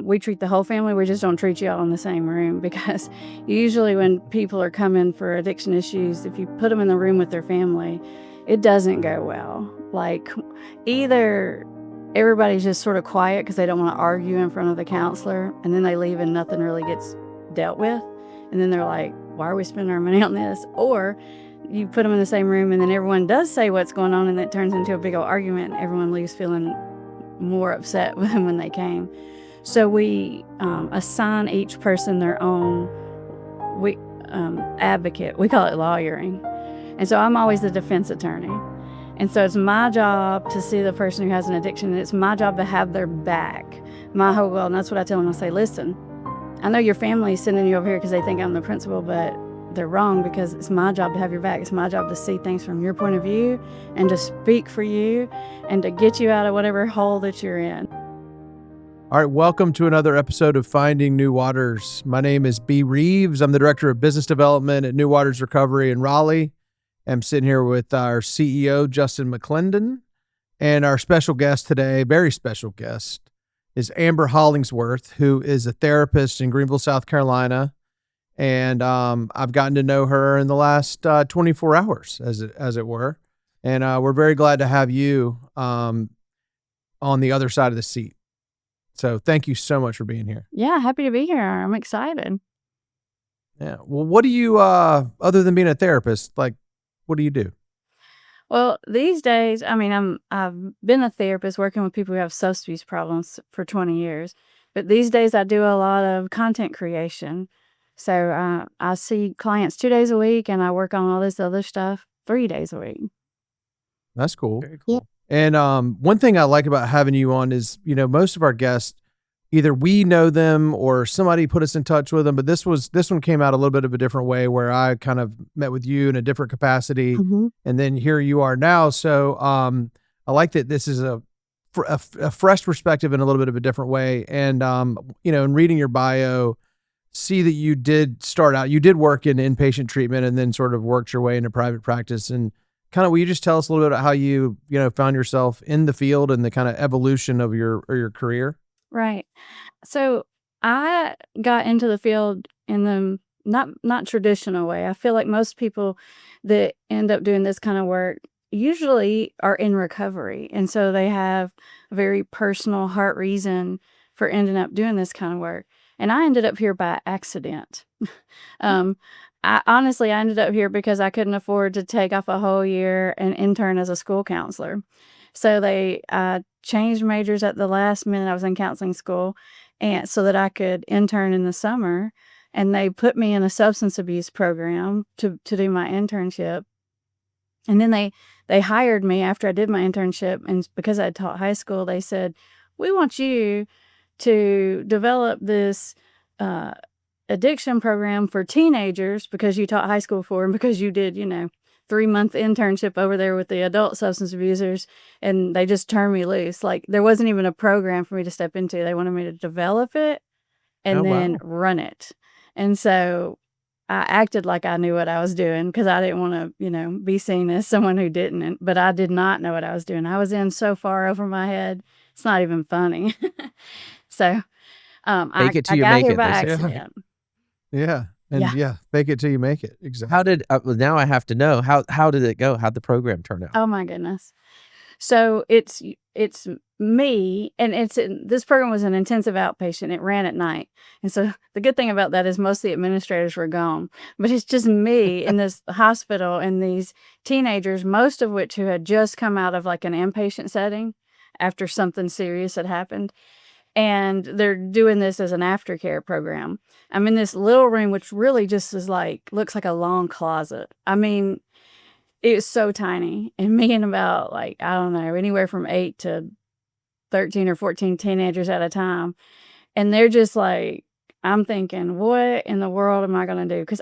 We treat the whole family. We just don't treat you all in the same room, because usually when people are coming for addiction issues, if you put them in the room with their family, it doesn't go well. Like, either everybody's just sort of quiet because they don't want to argue in front of the counselor, and then they leave and nothing really gets dealt with. And then they're like, why are we spending our money on this? Or you put them in the same room and then everyone does say what's going on, and it turns into a big old argument, and everyone leaves feeling more upset than when they came. So we assign each person their own advocate. We call it lawyering. And so I'm always the defense attorney. And so it's my job to see the person who has an addiction, and it's my job to have their back my whole goal. And that's what I tell them. I say, listen, I know your family is sending you over here because they think I'm the principal, but they're wrong, because it's my job to have your back. It's my job to see things from your point of view and to speak for you and to get you out of whatever hole that you're in. All right, welcome to another episode of Finding New Waters. My name is B. Reeves. I'm the Director of Business Development at New Waters Recovery in Raleigh. I'm sitting here with our CEO, Justin McClendon, and our special guest today, very special guest, is Amber Hollingsworth, who is a therapist in Greenville, South Carolina. And I've gotten to know her in the last 24 hours, as it were. And we're very glad to have you on the other side of the seat. So thank you so much for being here. Yeah, happy to be here. I'm excited. Yeah. Well, what do you, other than being a therapist, like, what do you do? Well, these days, I mean, I've been a therapist working with people who have substance abuse problems for 20 years. But these days I do a lot of content creation. So I see clients 2 days a week, and I work on all this other stuff 3 days a week. That's cool. Very cool. Yeah. And one thing I like about having you on is, most of our guests, either we know them or somebody put us in touch with them, but this one came out a little bit of a different way, where I kind of met with you in a different capacity, and then here you are now. So I like that this is a fresh perspective in a little bit of a different way. And in reading your bio, see that you did work in inpatient treatment and then sort of worked your way into private practice. And kind of, will you just tell us a little bit about how you found yourself in the field and the kind of evolution of your career? Right. So I got into the field in the not traditional way. I feel like most people that end up doing this kind of work usually are in recovery. And so they have a very personal heart reason for ending up doing this kind of work. And I ended up here by accident. I ended up here because I couldn't afford to take off a whole year and intern as a school counselor. So they changed majors at the last minute. I was in counseling school, and so that I could intern in the summer. And they put me in a substance abuse program to do my internship. And then they hired me after I did my internship. And because I taught high school, they said, we want you to develop this addiction program for teenagers, because you taught high school before, and because you did, 3-month internship over there with the adult substance abusers, and they just turned me loose. Like, there wasn't even a program for me to step into. They wanted me to develop it and then run it. And so I acted like I knew what I was doing, because I didn't want to, be seen as someone who didn't. But I did not know what I was doing. I was in so far over my head. It's not even funny. So I got here by accident. Yeah. And fake it till you make it. Exactly. How did now I have to know how did it go? How'd the program turn out? Oh my goodness. So it's me, and this program was an intensive outpatient. It ran at night. And so the good thing about that is most of the administrators were gone, but it's just me in this hospital, and these teenagers, most of which who had just come out of like an inpatient setting after something serious had happened. And they're doing this as an aftercare program. I'm in this little room, which really just looks like a long closet. I mean, it was so tiny. And me and about I don't know, anywhere from 8 to 13 or 14 teenagers at a time. And they're just I'm thinking, what in the world am I going to do? Because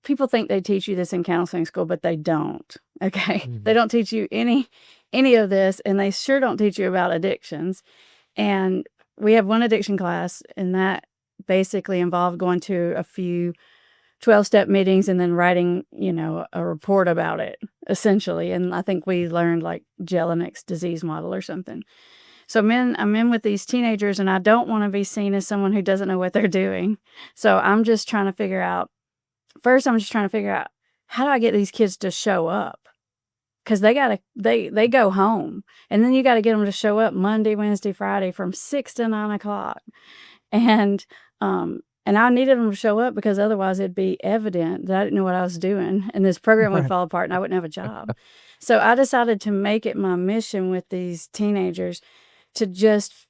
people think they teach you this in counseling school, but they don't. Okay. Mm-hmm. They don't teach you any of this, and they sure don't teach you about addictions. And we have one addiction class, and that basically involved going to a few 12-step meetings and then writing, a report about it, essentially. And I think we learned Jelinek's disease model or something. So I'm in with these teenagers, and I don't want to be seen as someone who doesn't know what they're doing. So I'm just trying to figure out, how do I get these kids to show up? Because they go home, and then you got to get them to show up Monday, Wednesday, Friday from 6 to 9 o'clock. And I needed them to show up because otherwise it'd be evident that I didn't know what I was doing, and this program would Right. fall apart, and I wouldn't have a job. So I decided to make it my mission with these teenagers to just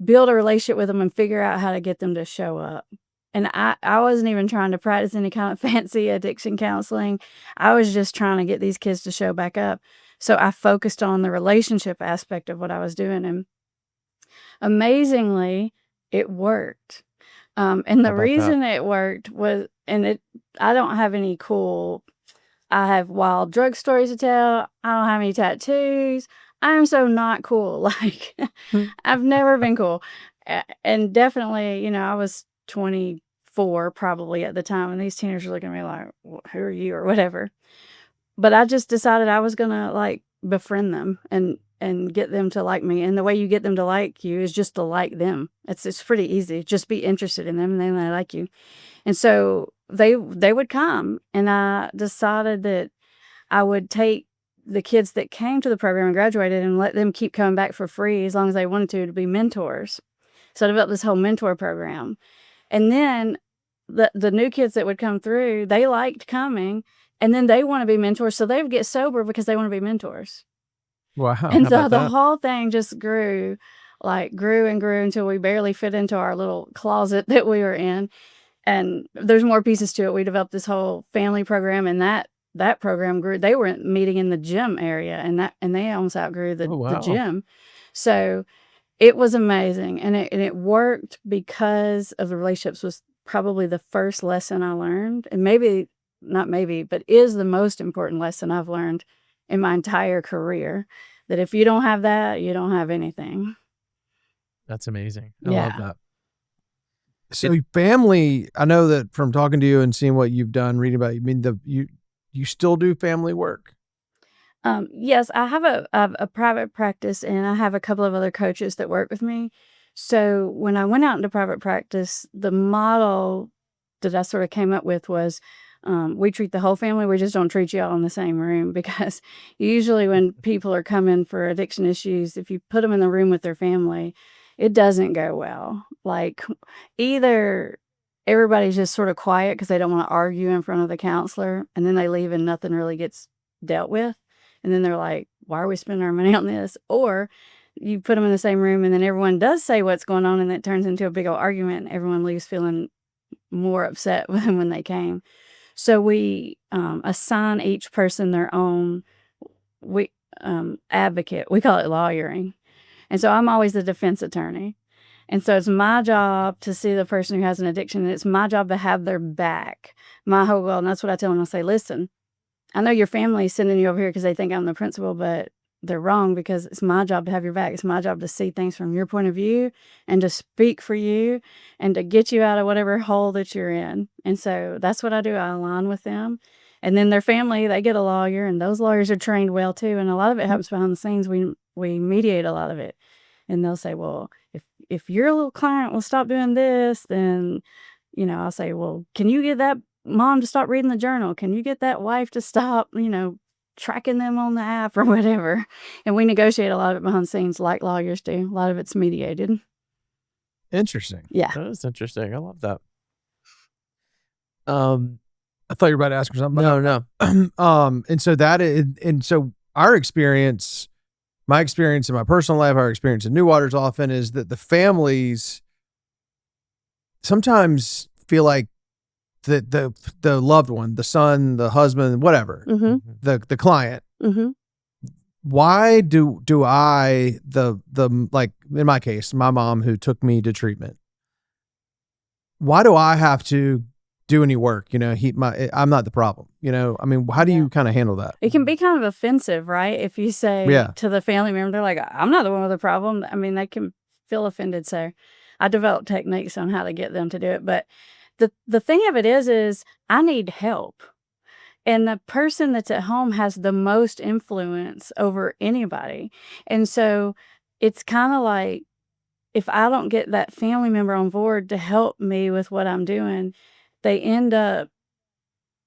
build a relationship with them and figure out how to get them to show up. And I wasn't even trying to practice any kind of fancy addiction counseling. I was just trying to get these kids to show back up. So I focused on the relationship aspect of what I was doing, and amazingly, it worked. And How the about that? reason it worked was, I don't have any I have wild drug stories to tell. I don't have any tattoos. I am so not cool. Like, I've never been cool. And definitely, I was 24 probably at the time, and these teenagers were looking at me like, who are you, or whatever. But I just decided I was going to, like, befriend them and get them to like me. And the way you get them to like you is just to like them. It's pretty easy. Just be interested in them, and then they like you. And so they would come, and I decided that I would take the kids that came to the program and graduated and let them keep coming back for free as long as they wanted to be mentors. So I developed this whole mentor program. And then the new kids that would come through, they liked coming, and then they want to be mentors. So they would get sober because they want to be mentors. Wow. And How so about the that? whole thing just grew and grew until we barely fit into our little closet that we were in. And there's more pieces to it. We developed this whole family program, and that program grew. They were meeting in the gym area, and they almost outgrew Oh, the wow. gym. So it was amazing, and it worked because of the relationships. Was probably the first lesson I learned, and maybe not maybe, but is the most important lesson I've learned in my entire career. That if you don't have that, you don't have anything. That's amazing. I love Yeah. that. So family, I know that from talking to you and seeing what you've done, reading about you, I mean, you still do family work? Yes, I have a private practice, and I have a couple of other coaches that work with me. So when I went out into private practice, the model that I sort of came up with was, we treat the whole family. We just don't treat you all in the same room because usually when people are coming for addiction issues, if you put them in the room with their family, it doesn't go well. Like, either everybody's just sort of quiet because they don't want to argue in front of the counselor, and then they leave and nothing really gets dealt with. And then they're like, why are we spending our money on this? Or you put them in the same room, and then everyone does say what's going on, and it turns into a big old argument, and everyone leaves feeling more upset than when they came. So we assign each person their own advocate. We call it lawyering. And so I'm always the defense attorney. And so it's my job to see the person who has an addiction, and it's my job to have their back. My whole goal, and that's what I tell them. I say, listen, I know your family's sending you over here because they think I'm the principal, but they're wrong, because it's my job to have your back. It's my job to see things from your point of view and to speak for you and to get you out of whatever hole that you're in. And so that's what I do. I align with them. And then their family, they get a lawyer, and those lawyers are trained well too. And a lot of it happens behind the scenes. We mediate a lot of it. And they'll say, well, if your little client will stop doing this, then, I'll say, well, can you get that mom to stop reading the journal? Can you get that wife to stop, tracking them on the app or whatever? And we negotiate a lot of it behind the scenes like lawyers do. A lot of it's mediated. Interesting. Yeah. That is interesting. I love that. I thought you were about to ask me something. No. And so our experience, my experience in my personal life, our experience in New Waters often is that the families sometimes feel like the loved one, the son, the husband, whatever, Mm-hmm. the client. Mm-hmm. Why do I, like in my case, my mom who took me to treatment, why do I have to do any work? I'm not the problem. I mean, how do you kind of handle that? It can be kind of offensive, right? If you say Yeah. to the family member, they're like, I'm not the one with the problem. I mean, they can feel offended. So I developed techniques on how to get them to do it. But the thing of it is I need help. And the person that's at home has the most influence over anybody. And so it's kinda like, if I don't get that family member on board to help me with what I'm doing, they end up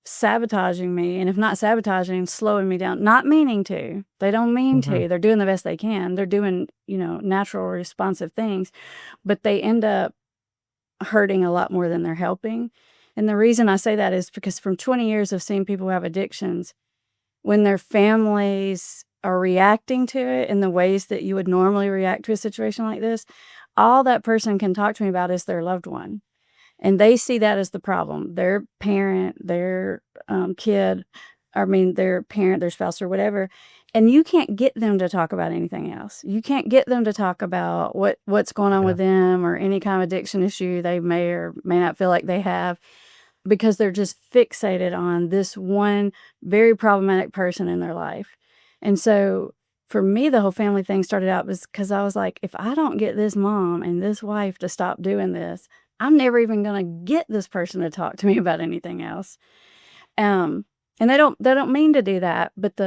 sabotaging me, and if not sabotaging, slowing me down, not meaning to. They don't mean Mhm. to. They're doing the best they can. They're doing, natural responsive things, but they end up hurting a lot more than they're helping. And the reason I say that is because from 20 years of seeing people who have addictions, when their families are reacting to it in the ways that you would normally react to a situation like this, all that person can talk to me about is their loved one. And they see that as the problem. Their parent, their, kid, their parent, their spouse, or whatever, and you can't get them to talk about anything else. You can't get them to talk about what's going on Yeah. with them or any kind of addiction issue they may or may not feel like they have, because they're just fixated on this one very problematic person in their life. And so, for me, the whole family thing started out was because I was like, "If I don't get this mom and this wife to stop doing this, I'm never even gonna get this person to talk to me about anything else." Um, and they don't mean to do that, but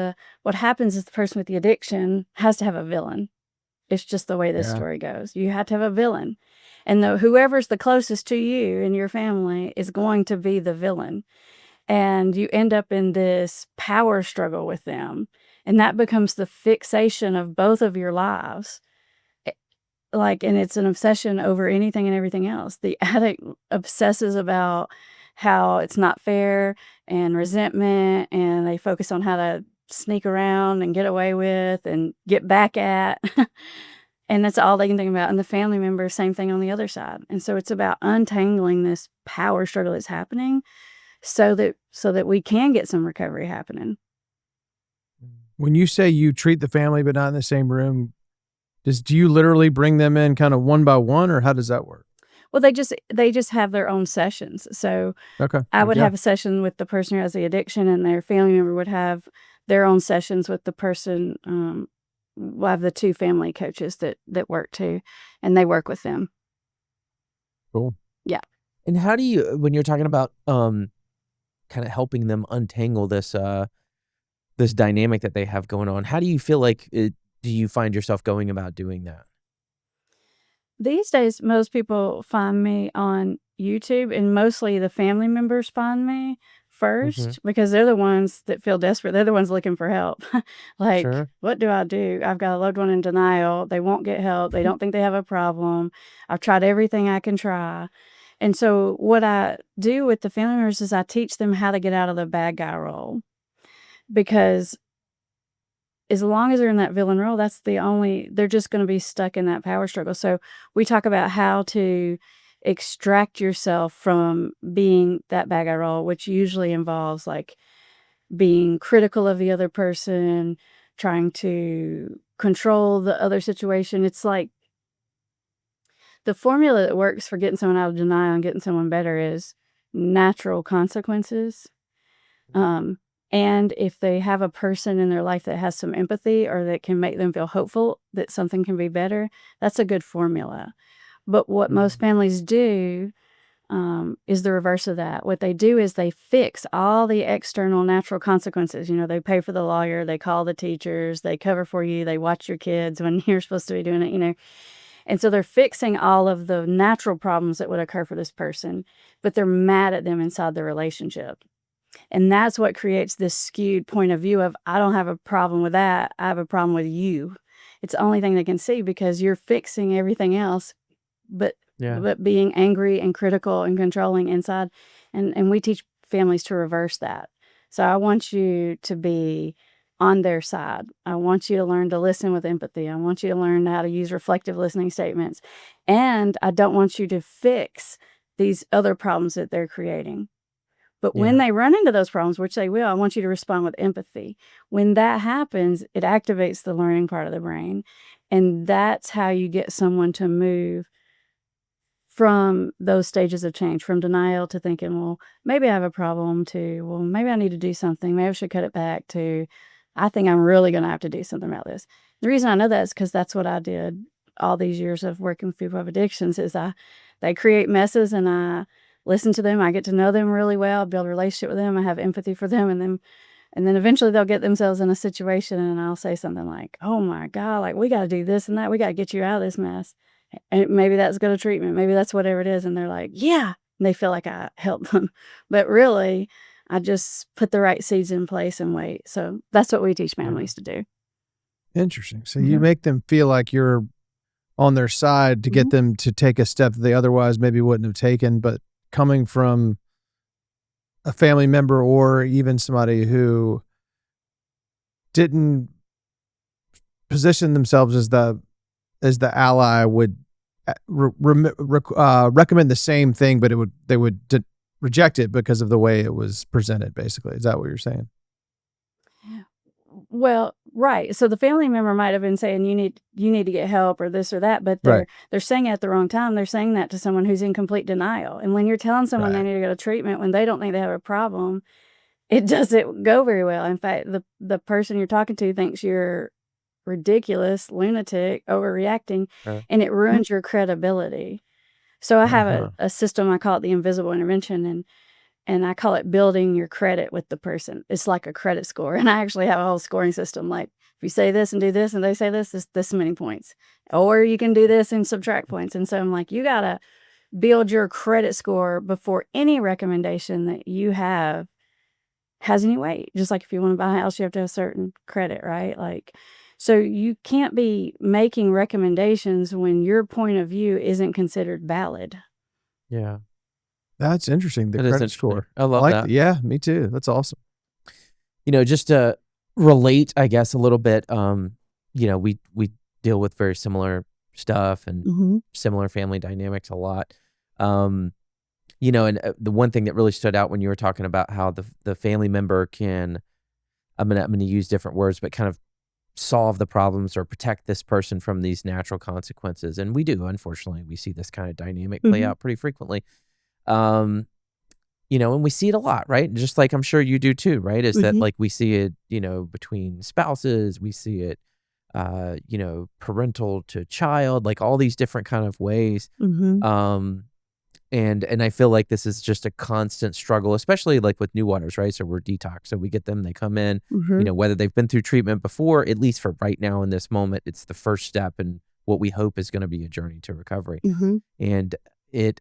what happens is the person with the addiction has to have a villain. It's just the way this Yeah. story goes. You have to have a villain, and whoever's the closest to you in your family is going to be the villain, and you end up in this power struggle with them, and that becomes the fixation of both of your lives. Eh, and it's an obsession over anything and everything else. The addict obsesses about how it's not fair and resentment, and they focus on how to sneak around and get away with and get back at. And that's all they can think about. And the family member, same thing on the other side. And so it's about untangling this power struggle that's happening so that we can get some recovery happening. When you say you treat the family but not in the same room, do you literally bring them in kind of one by one, or how does that work? Well, they just have their own sessions. So Okay. I would Yeah. have a session with the person who has the addiction, and their family member would have their own sessions with the person. We'll have the two family coaches that work too, and they work with them. Cool. Yeah. And how do you, when you're talking about kind of helping them untangle this dynamic that they have going on, how do you feel like do you find yourself going about doing that? These days, most people find me on YouTube, and mostly the family members find me Mhm. first because they're the ones that feel desperate. They're the ones looking for help. Like, Sure. what do I do? I've got a loved one in denial. They won't get help. They don't think they have a problem. I've tried everything I can try. And so, what I do with the family members is I teach them how to get out of the bad guy role, because as long as they're in that villain role, they're just gonna be stuck in that power struggle. So, we talk about how to extract yourself from being that bad guy role, which usually involves, like, being critical of the other person, trying to control the other situation. It's like the formula that works for getting someone out of denial and getting someone better is natural consequences. Um, and if they have a person in their life that has some empathy or that can make them feel hopeful that something can be better, that's a good formula. But what most families do is the reverse of that. What they do is they fix all the external natural consequences. They pay for the lawyer, they call the teachers, they cover for you, they watch your kids when you're supposed to be doing it. And so they're fixing all of the natural problems that would occur for this person, but they're mad at them inside the relationship. And that's what creates this skewed point of view of, I don't have a problem with that. I have a problem with you. It's the only thing they can see because you're fixing everything else, but Yeah. being angry and critical and controlling inside. And we teach families to reverse that. So I want you to be on their side. I want you to learn to listen with empathy. I want you to learn how to use reflective listening statements. And I don't want you to fix these other problems that they're creating. But when Yeah. they run into those problems, which they will, I want you to respond with empathy. When that happens, it activates the learning part of the brain. And that's how you get someone to move from those stages of change, from denial to thinking, well, maybe I have a problem, to, well, maybe I need to do something. Maybe I should cut it back, to, I think I'm really going to have to do something about this. The reason I know that is because that's what I did all these years of working with people who have addictions is they create messes, and I listen to them. I get to know them really well, build a relationship with them. I have empathy for them, and then And then eventually they'll get themselves in a situation and I'll say something like, oh my God, like we got to do this and that. We got to get you out of this mess. And maybe that's go to treatment. Maybe that's whatever it is. And they're like, yeah. And they feel like I helped them. But really, I just put the right seeds in place and wait. So that's what we teach families to do. Interesting. So you make them feel like you're on their side to get them to take a step that they otherwise maybe wouldn't have taken, but coming from a family member or even somebody who didn't position themselves as the ally would recommend the same thing, but they would reject it because of the way it was presented. Basically, is that what you're saying? Well, right. So the family member might have been saying you need to get help or this or that, but they're saying it at the wrong time. They're saying that to someone who's in complete denial. And when you're telling someone they need to go to treatment when they don't think they have a problem, it doesn't go very well. In fact, the person you're talking to thinks you're ridiculous, lunatic, overreacting, and it ruins your credibility. So I have a system, I call it the invisible intervention, and I call it building your credit with the person. It's like a credit score. And I actually have a whole scoring system. Like if you say this and do this and they say this many points. Or you can do this and subtract points. And so I'm like, you got to build your credit score before any recommendation that you have has any weight. Just like if you want to buy a house, you have to have certain credit, right? Like, so you can't be making recommendations when your point of view isn't considered valid. Yeah. That's interesting. The credit score. I love that. Yeah, me too. That's awesome. Just to relate, I guess, a little bit, we deal with very similar stuff and similar family dynamics a lot. And the one thing that really stood out when you were talking about how the family member can, I'm gonna use different words, but kind of solve the problems or protect this person from these natural consequences. And we do, unfortunately, we see this kind of dynamic play out pretty frequently. And we see it a lot, right? Just like I'm sure you do too, right? Is that like we see it, between spouses, we see it, parental to child, like all these different kind of ways. And I feel like this is just a constant struggle, especially like with new waters, right? So we're detox. So we get them, they come in, whether they've been through treatment before, at least for right now in this moment, it's the first step in what we hope is going to be a journey to recovery. And it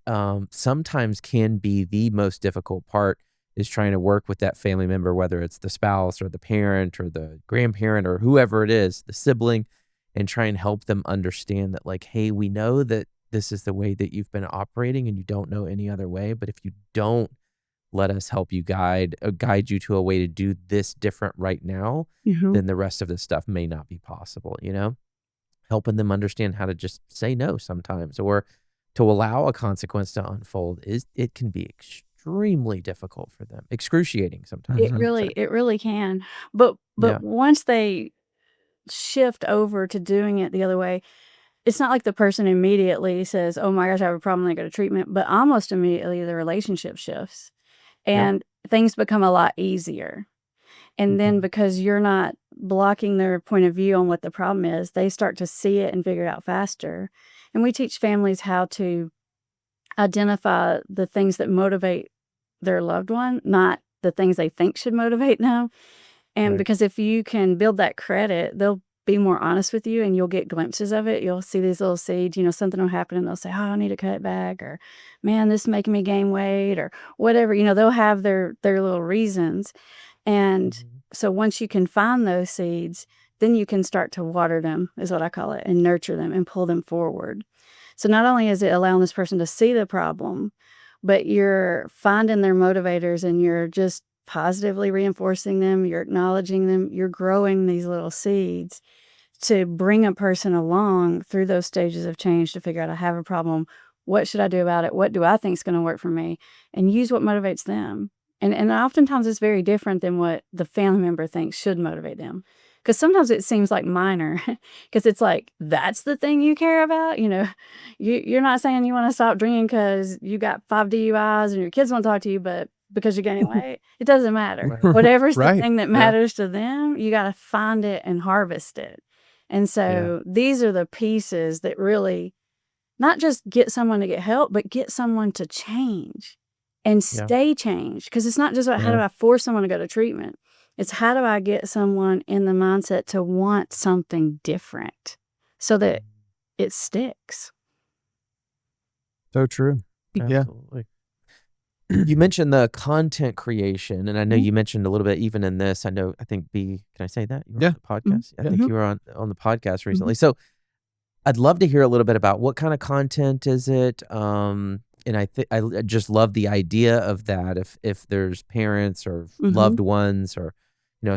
sometimes can be the most difficult part is trying to work with that family member, whether it's the spouse or the parent or the grandparent or whoever it is, the sibling, and try and help them understand that like, hey, we know that this is the way that you've been operating and you don't know any other way. But if you don't let us help you guide you to a way to do this different right now, then the rest of this stuff may not be possible, helping them understand how to just say no sometimes or to allow a consequence to unfold it can be extremely difficult for them, excruciating sometimes. It really can. But once they shift over to doing it the other way, it's not like the person immediately says, oh my gosh, I have a problem, I go to treatment, but almost immediately the relationship shifts and things become a lot easier. And then because you're not blocking their point of view on what the problem is, they start to see it and figure it out faster. And we teach families how to identify the things that motivate their loved one, not the things they think should motivate them. And because if you can build that credit, they'll be more honest with you and you'll get glimpses of it. You'll see these little seeds, something will happen and they'll say, oh, I need to cut it back, or man, this is making me gain weight, or whatever. They'll have their little reasons. And so once you can find those seeds, then you can start to water them, is what I call it, and nurture them and pull them forward. So not only is it allowing this person to see the problem, but you're finding their motivators and you're just positively reinforcing them, you're acknowledging them, you're growing these little seeds to bring a person along through those stages of change to figure out, I have a problem, what should I do about it? What do I think is going to work for me? And use what motivates them. And oftentimes it's very different than what the family member thinks should motivate them. Because sometimes it seems like minor, because it's like, that's the thing you care about. You're not saying you want to stop drinking because you got 5 DUIs and your kids won't talk to you, but because you're gaining weight, it doesn't matter. Whatever's the thing that matters to them, you got to find it and harvest it. And so these are the pieces that really not just get someone to get help, but get someone to change and stay changed. Because it's not just about how do I force someone to go to treatment. It's how do I get someone in the mindset to want something different so that it sticks. So true. Yeah. Absolutely. You mentioned the content creation, and I know you mentioned a little bit even in this. I think can I say that? You were on the podcast? I think you were on the podcast recently. So I'd love to hear a little bit about what kind of content is it. And I just love the idea of that. If there's parents or loved ones or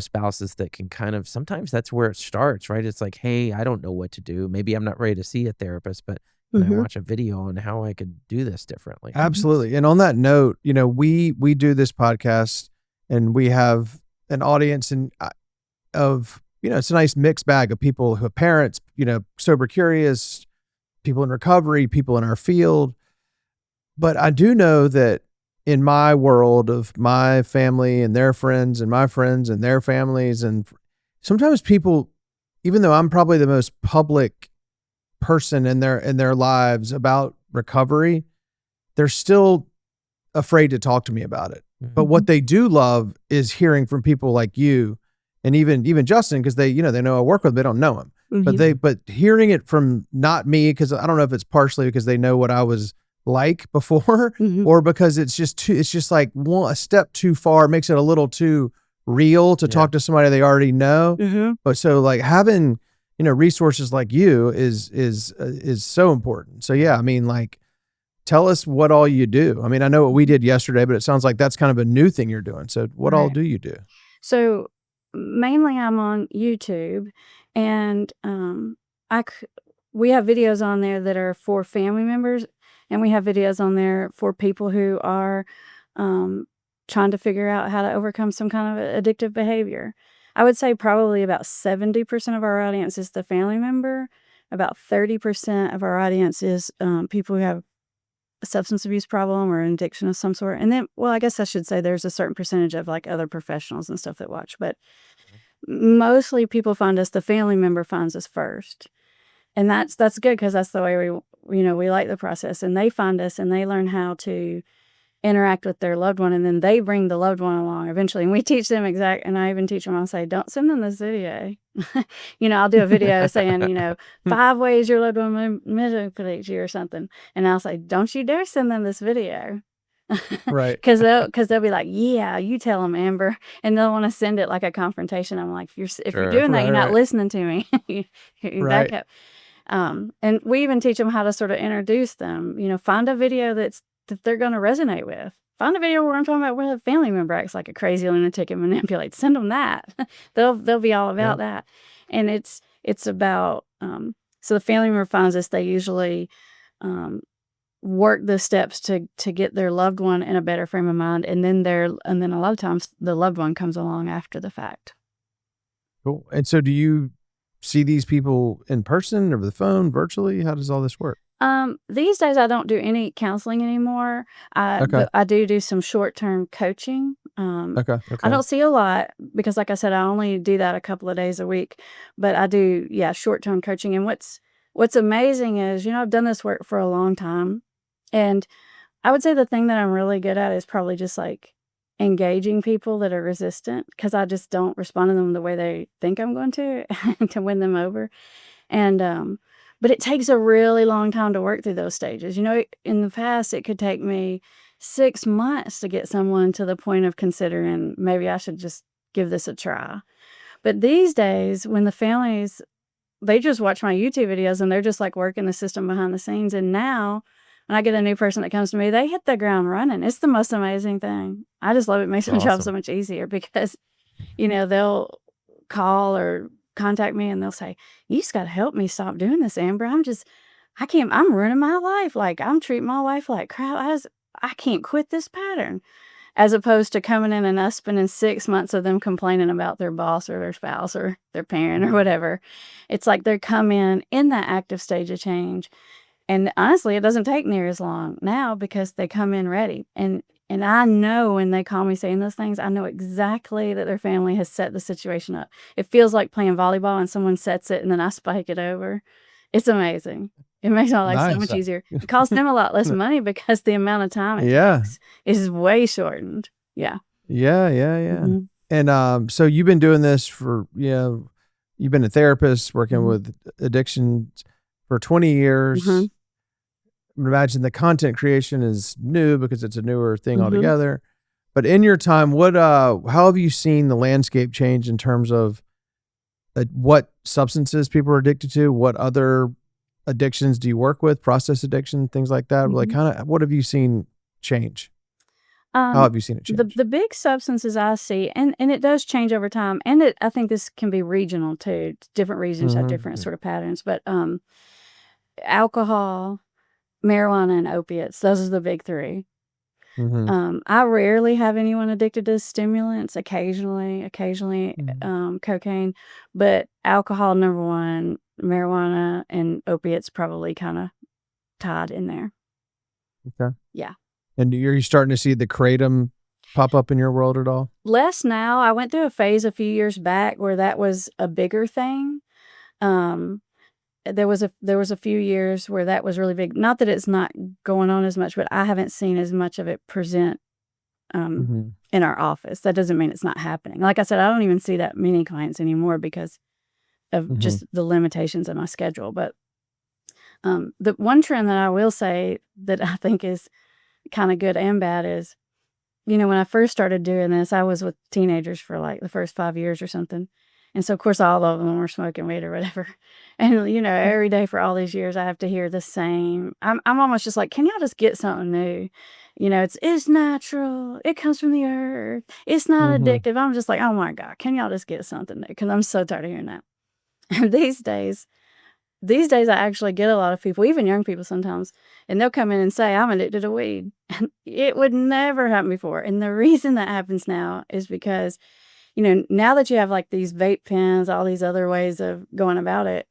spouses that can kind of, sometimes that's where it starts, right? It's like, hey, I don't know what to do. Maybe I'm not ready to see a therapist, but can I watch a video on how I could do this differently? Absolutely. And on that note, we do this podcast and we have an audience of it's a nice mixed bag of people who are parents, sober curious, people in recovery, people in our field. But I do know that in my world of my family and their friends and my friends and their families, and sometimes people, even though I'm probably the most public person in their lives about recovery, they're still afraid to talk to me about it. But what they do love is hearing from people like you and even Justin, because they know I work with him, they don't know him. But hearing it from not me, because I don't know if it's partially because they know what I was like before or because it's just like a step too far, makes it a little too real to talk to somebody they already know. But so like having resources like you is so important. So yeah, I mean, like, tell us what all you do. I mean, I know what we did yesterday, but it sounds like that's kind of a new thing you're doing. So what all do you do? So mainly I'm on YouTube, and we have videos on there that are for family members, and we have videos on there for people who are trying to figure out how to overcome some kind of addictive behavior. I would say probably about 70% of our audience is the family member. About 30% of our audience is people who have a substance abuse problem or an addiction of some sort. And then, well, I guess I should say there's a certain percentage of like other professionals and stuff that watch, but mostly people find us, the family member finds us first. And that's good because that's the way we like the process. And they find us and they learn how to interact with their loved one, and then they bring the loved one along eventually. And we teach them and I even teach them, I'll say, don't send them this video. I'll do a video saying, 5 ways your loved one manipulates you or something. And I'll say, don't you dare send them this video. Right. Because they'll be like, yeah, you tell them, Amber. And they'll want to send it like a confrontation. I'm like, if you're doing that, you're not listening to me. You back up. And we even teach them how to sort of introduce them. Find a video that they're going to resonate with. Find a video where I'm talking about where a family member acts like a crazy lunatic and manipulates. Send them that. They'll be all about that. And it's about so the family member finds us. They usually work the steps to get their loved one in a better frame of mind, and then a lot of times the loved one comes along after the fact. Cool. And so, do you see these people in person, over the phone, virtually? How does all this work? These days I don't do any counseling anymore. But I do some short-term coaching. Okay. I don't see a lot because, like I said, I only do that a couple of days a week. But I do, short-term coaching. And what's amazing is, I've done this work for a long time, and I would say the thing that I'm really good at is probably just like engaging people that are resistant, because I just don't respond to them the way they think I'm going to win them over. And but it takes a really long time to work through those stages. In the past, it could take me 6 months to get someone to the point of considering maybe I should just give this a try. But these days, when the families, they just watch my YouTube videos and they're just like working the system behind the scenes. And now when I get a new person that comes to me, they hit the ground running. It's the most amazing thing. I just love it. It makes my job so much easier because, they'll call or contact me and they'll say, you just got to help me stop doing this, Amber. I'm ruining my life. Like, I'm treating my life like crap. I can't quit this pattern. As opposed to coming in and us spending 6 months of them complaining about their boss or their spouse or their parent or whatever. It's like they come in that active stage of change. And honestly, it doesn't take near as long now because they come in ready. And I know when they call me saying those things, I know exactly that their family has set the situation up. It feels like playing volleyball and someone sets it and then I spike it over. It's amazing. It makes my life so much easier. It costs them a lot less money because the amount of time it takes is way shortened. Yeah. Yeah. And so you've been doing this for, you've been a therapist working with addictions for 20 years. I imagine the content creation is new because it's a newer thing altogether. But in your time, how have you seen the landscape change in terms of what substances people are addicted to? What other addictions do you work with? Process addiction, things like that. Like, kind of, what have you seen change? How have you seen it change? The big substances I see, and it does change over time, and I think this can be regional too. Different regions have different sort of patterns, but alcohol, marijuana, and opiates, those are the big three. I rarely have anyone addicted to stimulants, occasionally cocaine, but alcohol, number one, marijuana, and opiates probably kind of tied in there. Okay. Yeah. And are you starting to see the kratom pop up in your world at all? Less now. I went through a phase a few years back where that was a bigger thing. There was a few years where that was really big. Not that it's not going on as much, but I haven't seen as much of it present in our office. That doesn't mean it's not happening. Like I said, I don't even see that many clients anymore because of just the limitations of my schedule. But the one trend that I will say that I think is kind of good and bad is, when I first started doing this, I was with teenagers for like the first 5 years or something. And so, of course, all of them were smoking weed or whatever. And, every day for all these years, I have to hear the same. I'm almost just like, can y'all just get something new? It's natural. It comes from the earth. It's not addictive. I'm just like, oh, my God, can y'all just get something new? Because I'm so tired of hearing that. And these days, I actually get a lot of people, even young people sometimes, and they'll come in and say, I'm addicted to weed. And it would never happen before. And the reason that happens now is because, now that you have like these vape pens, all these other ways of going about it,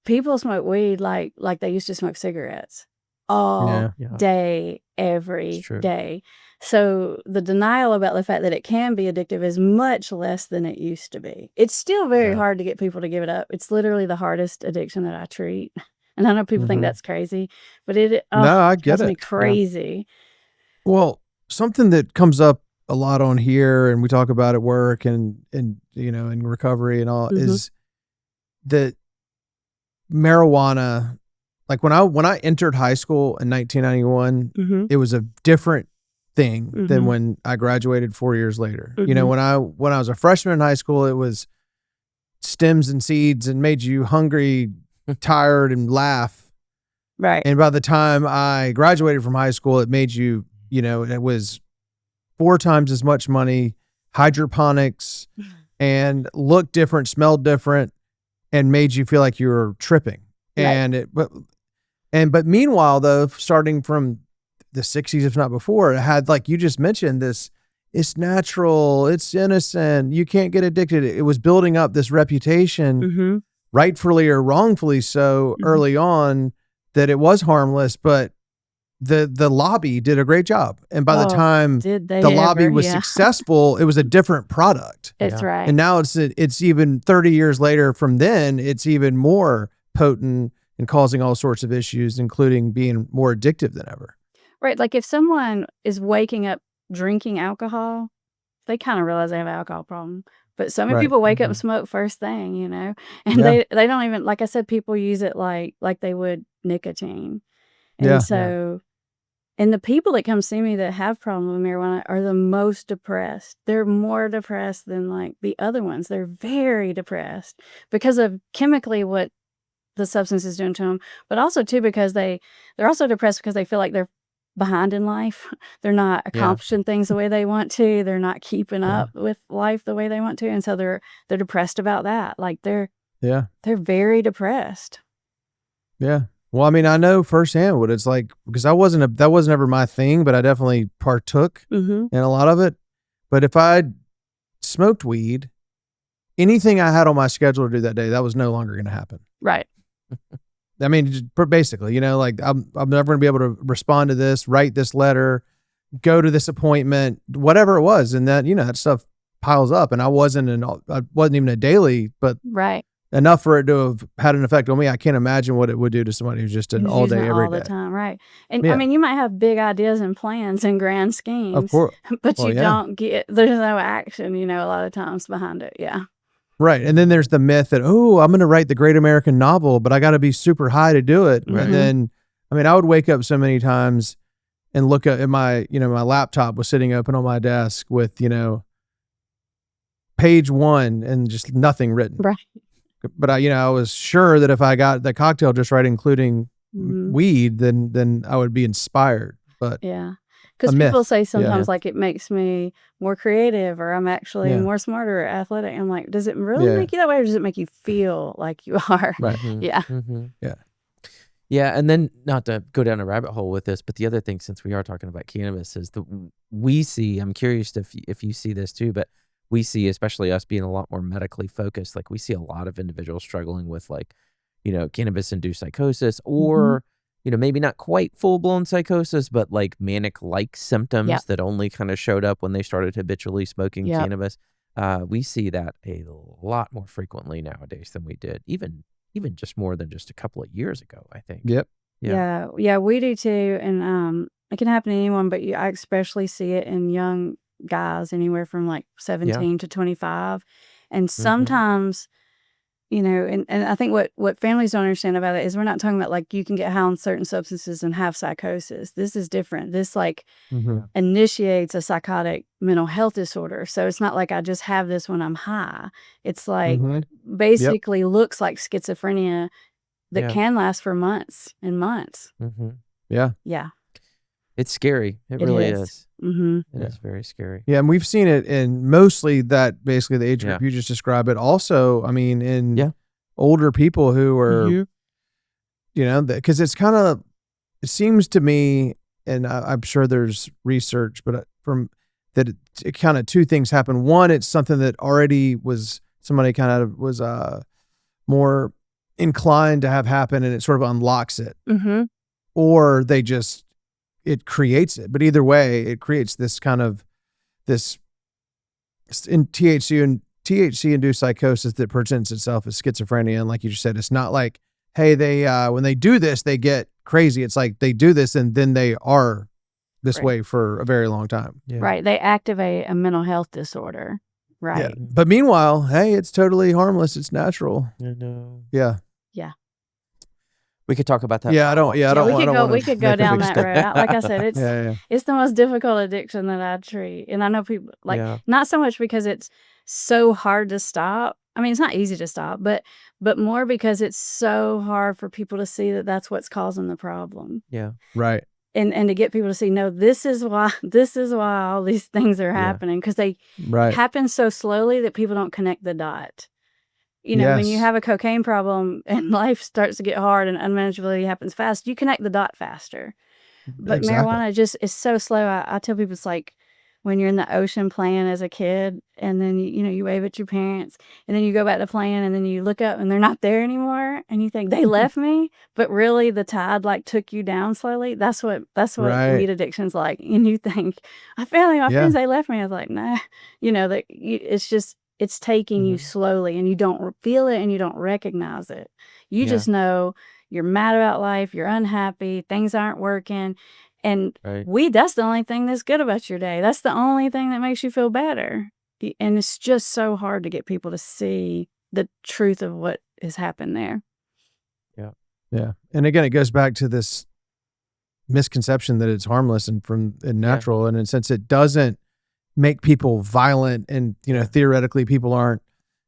people smoke weed like they used to smoke cigarettes all day, every day. So the denial about the fact that it can be addictive is much less than it used to be. It's still very hard to get people to give it up. It's literally the hardest addiction that I treat. And I know people think that's crazy, but No, I get drives me it. crazy. Well, something that comes up a lot on here, and we talk about at work and in recovery and all, is that marijuana. Like when I entered high school in 1991, it was a different thing than when I graduated 4 years later. When I was a freshman in high school, it was stems and seeds and made you hungry, tired, and laugh. Right. And by the time I graduated from high school, it made you, it was 4 times as much money, hydroponics, and looked different, smelled different, and made you feel like you were tripping. Right. But meanwhile, though, starting from the 60s, if not before, it had, like you just mentioned, this, it's natural, it's innocent, you can't get addicted. It was building up this reputation, rightfully or wrongfully so, early on, that it was harmless, but the lobby did a great job. And by the time the lobby was successful, it was a different product. It's right. And now it's even 30 years later from then, it's even more potent and causing all sorts of issues, including being more addictive than ever. Right. Like if someone is waking up drinking alcohol, they kind of realize they have an alcohol problem. But so many people wake up and smoke first thing, and they don't even, like I said, people use it like they would nicotine. And and the people that come see me that have problem with marijuana are the most depressed. They're more depressed than like the other ones. They're very depressed because of chemically what the substance is doing to them, but also too because they're also depressed because they feel like they're behind in life. They're not accomplishing things the way they want to. They're not keeping up with life the way they want to, and so they're depressed about that. Like they're very depressed. Yeah. Well, I mean, I know firsthand what it's like because that wasn't ever my thing, but I definitely partook in a lot of it. But if I smoked weed, anything I had on my schedule to do that day, that was no longer going to happen. Right. I mean, just basically, like I'm never going to be able to respond to this, write this letter, go to this appointment, whatever it was, and that that stuff piles up. And I wasn't even a daily, but enough for it to have had an effect on me. I can't imagine what it would do to somebody who's just an Who's all using day, it every all the day. time, right? And I Yeah, mean, you might have big ideas and plans and grand of schemes, course. but Well, you yeah. don't get, there's no action, a lot of times behind it. Yeah. Right. And then there's the myth that, oh, I'm going to write the great American novel, but I got to be super high to do it. Right. And then, I mean, I would wake up so many times and look at my, my laptop was sitting open on my desk with, page 1 and just nothing written. Right. But I was sure that if I got the cocktail just right, including weed, then I would be inspired. But yeah, because people say Yeah. sometimes like it makes me more creative, or I'm actually Yeah. more smarter or athletic. I'm like, does it really Yeah. make you that way, or does it make you feel like you are? Right. Yeah. Yeah. Yeah, and then not to go down a rabbit hole with this, but the other thing, since we are talking about cannabis, is that we see. I'm curious if you see this too, but we see, especially us being a lot more medically focused, like we see a lot of individuals struggling with like, cannabis-induced psychosis, or maybe not quite full-blown psychosis, but like manic-like symptoms Yep. that only kind of showed up when they started habitually smoking Yep. cannabis. We see that a lot more frequently nowadays than we did even just more than just a couple of years ago, I think. Yep. Yeah, we do too. And it can happen to anyone, but I especially see it in young guys anywhere from like 17 to 25. And sometimes, and I think what families don't understand about it is we're not talking about like you can get high on certain substances and have psychosis. This is different. This like initiates a psychotic mental health disorder. So it's not like I just have this when I'm high. It's like basically looks like schizophrenia that can last for months and months. Yeah. Yeah. It's scary. It really is. It is very scary. Yeah, and we've seen it in mostly that basically the age group you just described, but also, I mean, in older people who are, because it's kind of, it seems to me, and I'm sure there's research, but from that, it kind of two things happen. One, it's something that already was, somebody kind of was more inclined to have happen, and it sort of unlocks it. Or they just, it creates it. But either way, it creates this kind of in THC induced psychosis that presents itself as schizophrenia. And like you just said, it's not like, hey, they when they do this, they get crazy. It's like they do this and then they are this way for a very long time. Right. They activate a mental health disorder. Right. Yeah. But meanwhile, hey, it's totally harmless. It's natural. I know. Yeah. Yeah. We could talk about that. Yeah, I don't want we could go down that road. Like I said, it's the most difficult addiction that I treat. And I know people not so much because it's so hard to stop. I mean, it's not easy to stop, but more because it's so hard for people to see that that's what's causing the problem. Yeah. Right. And to get people to see, no, this is why all these things are happening, because they happen so slowly that people don't connect the dot. When you have a cocaine problem and life starts to get hard and unmanageability happens fast, you connect the dot faster. But marijuana just is so slow. I tell people it's like when you're in the ocean playing as a kid, and then you wave at your parents, and then you go back to playing, and then you look up and they're not there anymore, and you think they left me, but really the tide like took you down slowly. That's what weed addiction's like. And you think, I feel like my friends, they left me. I was like, nah, it's just. It's taking you slowly, and you don't feel it and you don't recognize it. You just know you're mad about life, you're unhappy, things aren't working. And weed, that's the only thing that's good about your day. That's the only thing that makes you feel better. And it's just so hard to get people to see the truth of what has happened there. Yeah. Yeah. And again, it goes back to this misconception that it's harmless and natural. And since it doesn't make people violent, and theoretically people aren't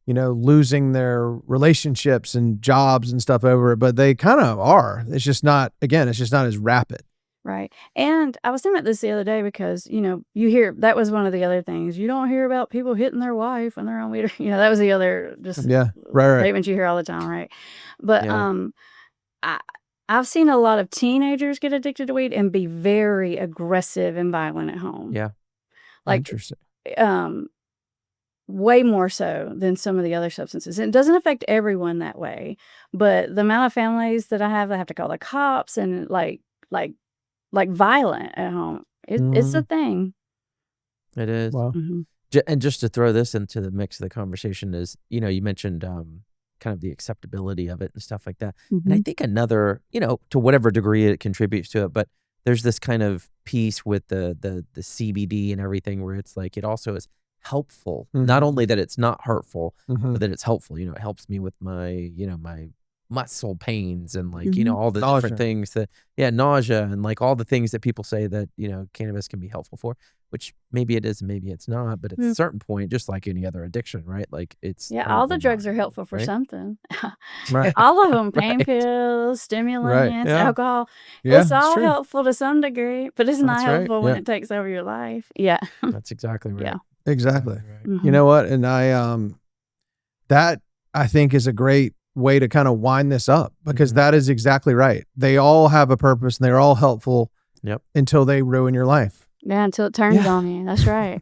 losing their relationships and jobs and stuff over it, but they kind of are. It's just not as rapid. Right. And I was thinking about this the other day because you hear, that was one of the other things, you don't hear about people hitting their wife when they're on weed. That was the other statement you hear all the time, right? But I've seen a lot of teenagers get addicted to weed and be very aggressive and violent at home. Yeah. Like, interesting. Way more so than some of the other substances. And it doesn't affect everyone that way, but the amount of families that I have that have to call the cops and like violent at home, it's a thing. It is. Wow. And just to throw this into the mix of the conversation is, you mentioned kind kind of the acceptability of it and stuff like that. Mm-hmm. And I think another, to whatever degree it contributes to it, but there's this kind of piece with the CBD and everything where it's like, it also is helpful. Not only that it's not hurtful, but that it's helpful. It helps me with my, my muscle pains and like, all the different things that, nausea and like all the things that people say that, cannabis can be helpful for, which maybe it is, maybe it's not, but at a certain point, just like any other addiction, right? Like it's. All the drugs are helpful for something. Right. All of them, pain pills, stimulants, alcohol. Yeah, it's all true. helpful to some degree, but it's not That's right. helpful when it takes over your life. Yeah. That's exactly right. Yeah. Exactly. Right. You know what? And that I think is a great way to kind of wind this up, because that is exactly right. They all have a purpose and they're all helpful until they ruin your life. Yeah, until it turns on you. That's right.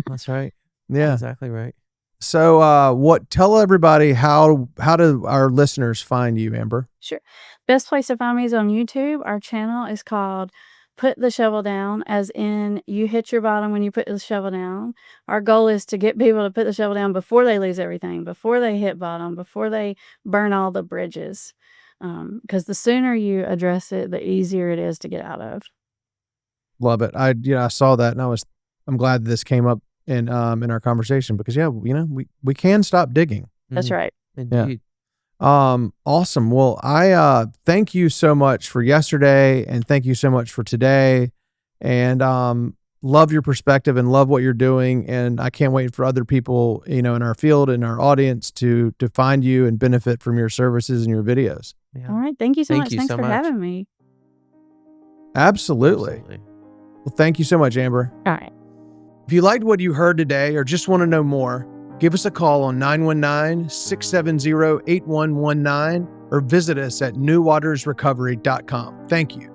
That's right. Yeah. Exactly right. So tell everybody how do our listeners find you, Amber? Sure. Best place to find me is on YouTube. Our channel is called Put the Shovel Down, as in you hit your bottom when you put the shovel down. Our goal is to get people to put the shovel down before they lose everything, before they hit bottom, before they burn all the bridges. Because the sooner you address it, the easier it is to get out of. Love it. I saw that and I'm glad this came up in our conversation, because we can stop digging. That's right. Indeed. Awesome. Well, I thank you so much for yesterday, and thank you so much for today, and love your perspective and love what you're doing, and I can't wait for other people in our field and our audience to find you and benefit from your services and your videos. Yeah. All right. Thank you so much. Thanks for having me. Absolutely. Well, thank you so much, Amber. All right. If you liked what you heard today or just want to know more, give us a call on 919-670-8119 or visit us at newwatersrecovery.com. Thank you.